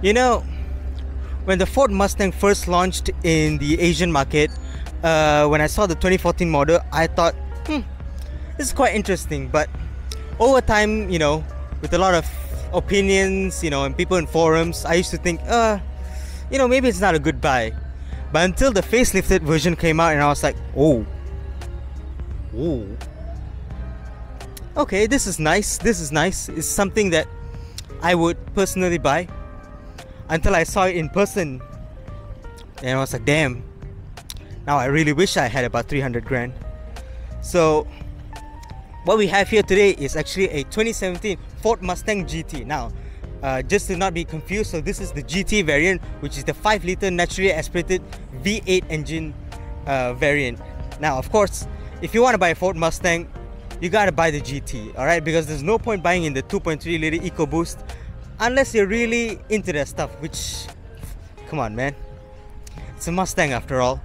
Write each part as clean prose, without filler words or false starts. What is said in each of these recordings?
You know, when the Ford Mustang first launched in the Asian market, when I saw the 2014 model, I thought, this is quite interesting. But over time, with a lot of opinions, and people in forums, I used to think, maybe it's not a good buy. But until the facelifted version came out, and I was like, oh, okay, this is nice. It's something that I would personally buy. Until I saw it in person, and I was like, damn, now I really wish I had about 300 grand. So what we have here today is actually a 2017 Ford Mustang GT. Now, just to not be confused, so this is the GT variant, which is the 5-liter naturally aspirated V8 engine variant. Now, of course, if you want to buy a Ford Mustang, you gotta buy the GT, alright? Because there's no point buying in the 2.3-liter EcoBoost unless you're really into that stuff, which, come on man, it's a Mustang after all.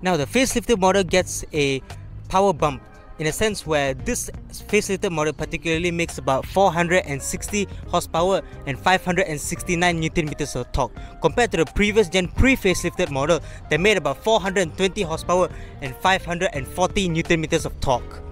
Now the facelifted model gets a power bump, in a sense where this facelifted model particularly makes about 460 horsepower and 569 Newton meters of torque, compared to the previous gen pre-facelifted model that made about 420 horsepower and 540 Newton meters of torque.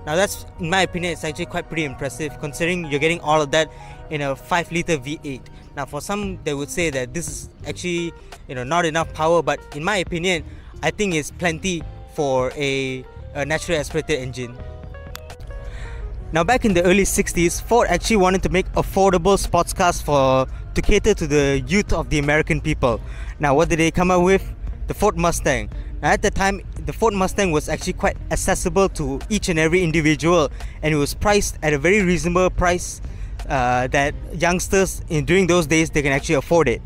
Now that's, in my opinion, it's actually quite pretty impressive, considering you're getting all of that in a 5-liter V8. Now for some, they would say that this is actually not enough power, but in my opinion, I think it's plenty for a naturally aspirated engine. Now back in the early 60s, Ford actually wanted to make affordable sports cars to cater to the youth of the American people. Now what did they come up with? The Ford Mustang. Now at the time, the Ford Mustang was actually quite accessible to each and every individual, and it was priced at a very reasonable price that youngsters during those days, they can actually afford it.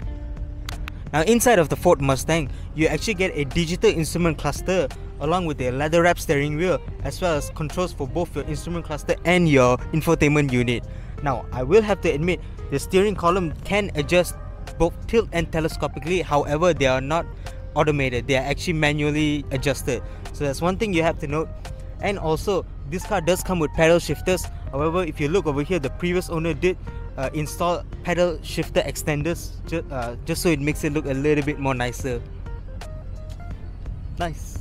Now inside of the Ford Mustang, you actually get a digital instrument cluster along with a leather wrapped steering wheel, as well as controls for both your instrument cluster and your infotainment unit. Now I will have to admit, the steering column can adjust both tilt and telescopically, however they are not automated, they are actually manually adjusted. So that's one thing you have to note. And also, this car does come with pedal shifters. However, if you look over here, the previous owner did install pedal shifter extenders just so it makes it look a little bit more nicer. Nice.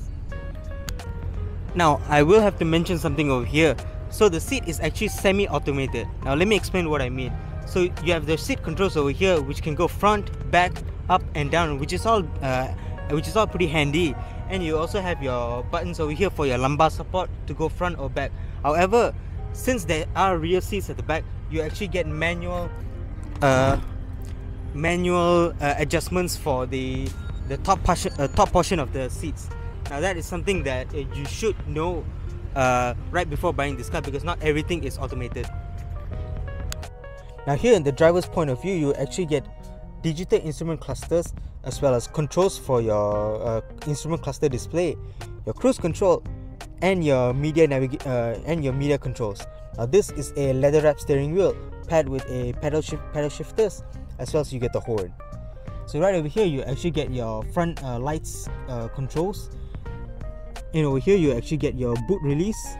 Now I will have to mention something over here. So the seat is actually semi-automated. Now let me explain what I mean. So you have the seat controls over here, which can go front, back, up and down, which is all pretty handy. And you also have your buttons over here for your lumbar support to go front or back. However, since there are rear seats at the back, you actually get manual adjustments for the top portion of the seats. Now that is something that you should know right before buying this car, because not everything is automated. Now here in the driver's point of view, you actually get digital instrument clusters, as well as controls for your instrument cluster display, your cruise control, and your media controls. Now this is a leather wrapped steering wheel paired with a pedal shifters, as well as you get the horn. So right over here, you actually get your front lights controls, and over here you actually get your boot release,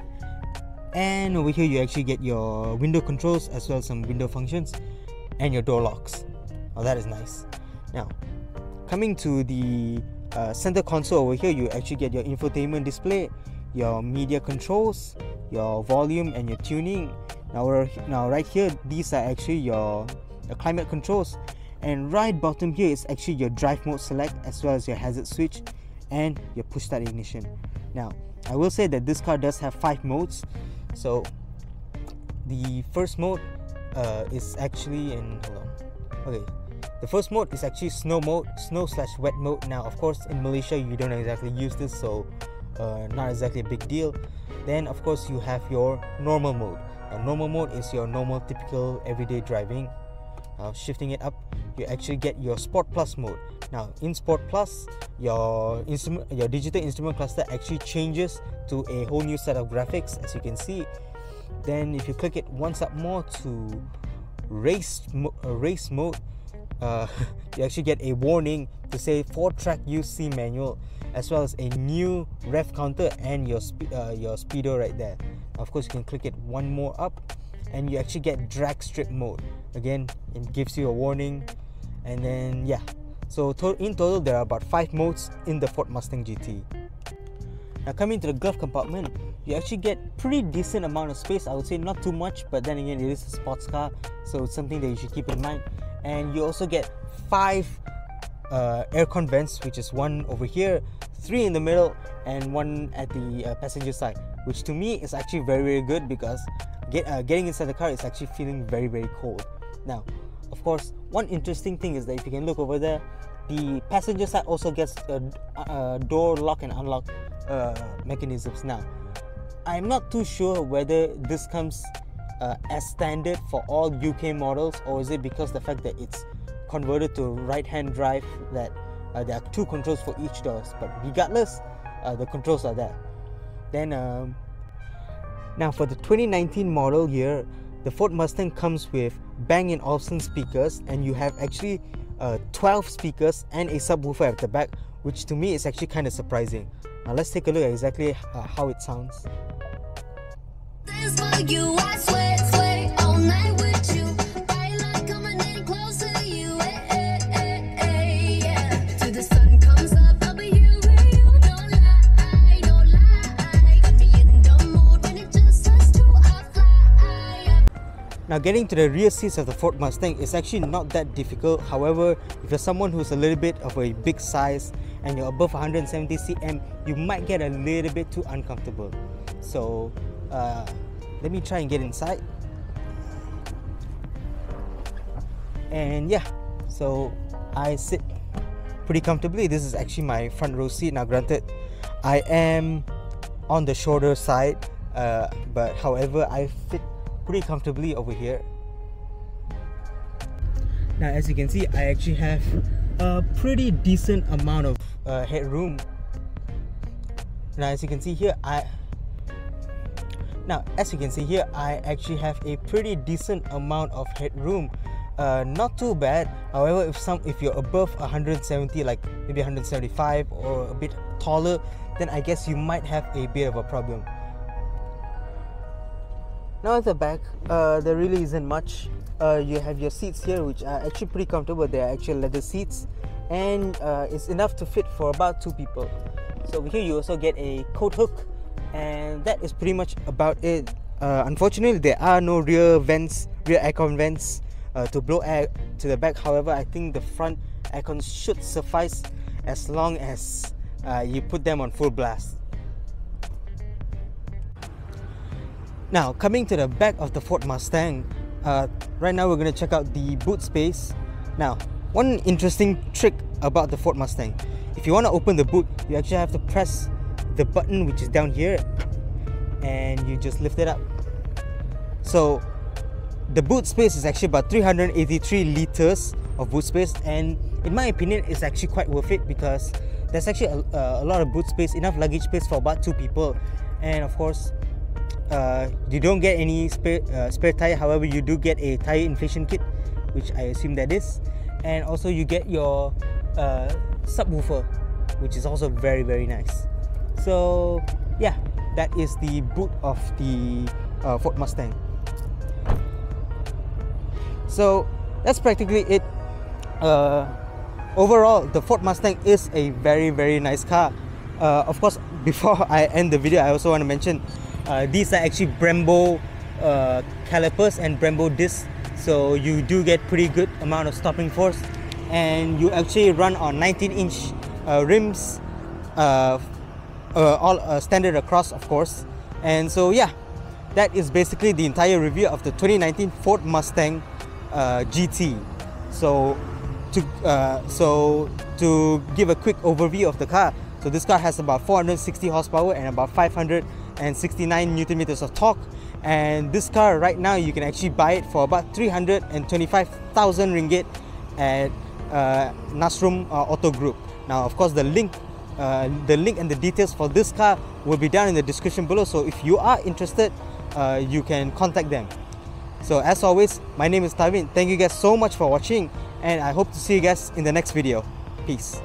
and over here you actually get your window controls, as well as some window functions, and your door locks. Oh, that is nice. Now coming to the center console over here, you actually get your infotainment display, your media controls, your volume and your tuning. Now right here, these are actually your climate controls, and right bottom here is actually your drive mode select, as well as your hazard switch and your push start ignition. Now I will say that this car does have 5 modes. So the first mode is actually the first mode is actually snow mode, snow/wet mode. Now of course in Malaysia you don't exactly use this, so not exactly a big deal. Then of course you have your normal mode. Now normal mode is your normal typical everyday driving. Shifting it up, you actually get your Sport Plus mode. Now in Sport Plus, your digital instrument cluster actually changes to a whole new set of graphics, as you can see. Then if you click it once up more to race mode, you actually get a warning to say 4-track UC manual, as well as a new rev counter and your speedo right there. Of course, you can click it one more up and you actually get drag strip mode. Again, it gives you a warning, and then yeah. So in total there are about 5 modes in the Ford Mustang GT. Now coming to the glove compartment, you actually get pretty decent amount of space. I would say not too much, but then again, it is a sports car, so it's something that you should keep in mind. And you also get 5 aircon vents, which is 1 over here, 3 in the middle, and 1 at the passenger side, which to me is actually very good, because getting inside the car is actually feeling very cold. Now, of course, one interesting thing is that if you can look over there, the passenger side also gets a door lock and unlock mechanisms. Now, I'm not too sure whether this comes as standard for all UK models, or is it because the fact that it's converted to right-hand drive that there are 2 controls for each doors. But regardless, the controls are there. Then now for the 2019 model here, the Ford Mustang comes with Bang & Olufsen speakers, and you have actually 12 speakers and a subwoofer at the back, which to me is actually kind of surprising. Now let's take a look at exactly how it sounds. Now getting to the rear seats of the Ford Mustang is actually not that difficult. However, if you're someone who's a little bit of a big size and you're above 170 cm, you might get a little bit too uncomfortable. So let me try and get inside. And yeah, so I sit pretty comfortably. This is actually my front row seat. Now granted, I am on the shorter side, but however, I fit pretty comfortably over here. Now as you can see, I actually have a pretty decent amount of headroom. Now as you can see here, I actually have a pretty decent amount of headroom. Not too bad. However, if you're above 170, like maybe 175 or a bit taller, then I guess you might have a bit of a problem. Now at the back, there really isn't much. You have your seats here, which are actually pretty comfortable. They are actual leather seats, and it's enough to fit for about 2 people. So over here you also get a coat hook, and that is pretty much about it. Unfortunately, there are no rear aircon vents to blow air to the back. However, I think the front aircon should suffice as long as you put them on full blast. Now coming to the back of the Ford Mustang, right now we're going to check out the boot space. Now, one interesting trick about the Ford Mustang, if you want to open the boot, you actually have to press the button which is down here, and you just lift it up. So the boot space is actually about 383 liters of boot space, and in my opinion it's actually quite worth it, because there's actually a lot of boot space, enough luggage space for about 2 people. And of course, you don't get any spare tire. However, you do get a tire inflation kit, which I assume that is, and also you get your subwoofer, which is also very nice. So yeah, that is the boot of the Ford Mustang. So that's practically it. Overall, the Ford Mustang is a very nice car. Of course, before I end the video, I also want to mention these are actually Brembo calipers and Brembo discs, so you do get pretty good amount of stopping force, and you actually run on 19-inch rims, all standard across, of course. And so yeah, that is basically the entire review of the 2019 Ford Mustang GT. So to give a quick overview of the car, so this car has about 460 horsepower and about 569 Newton meters of torque, and this car right now you can actually buy it for about 325,000 ringgit at Nasrom Auto Group. Now of course the link and the details for this car will be down in the description below, so if you are interested, you can contact them. So as always, my name is Tavin. Thank you guys so much for watching, and I hope to see you guys in the next video. Peace.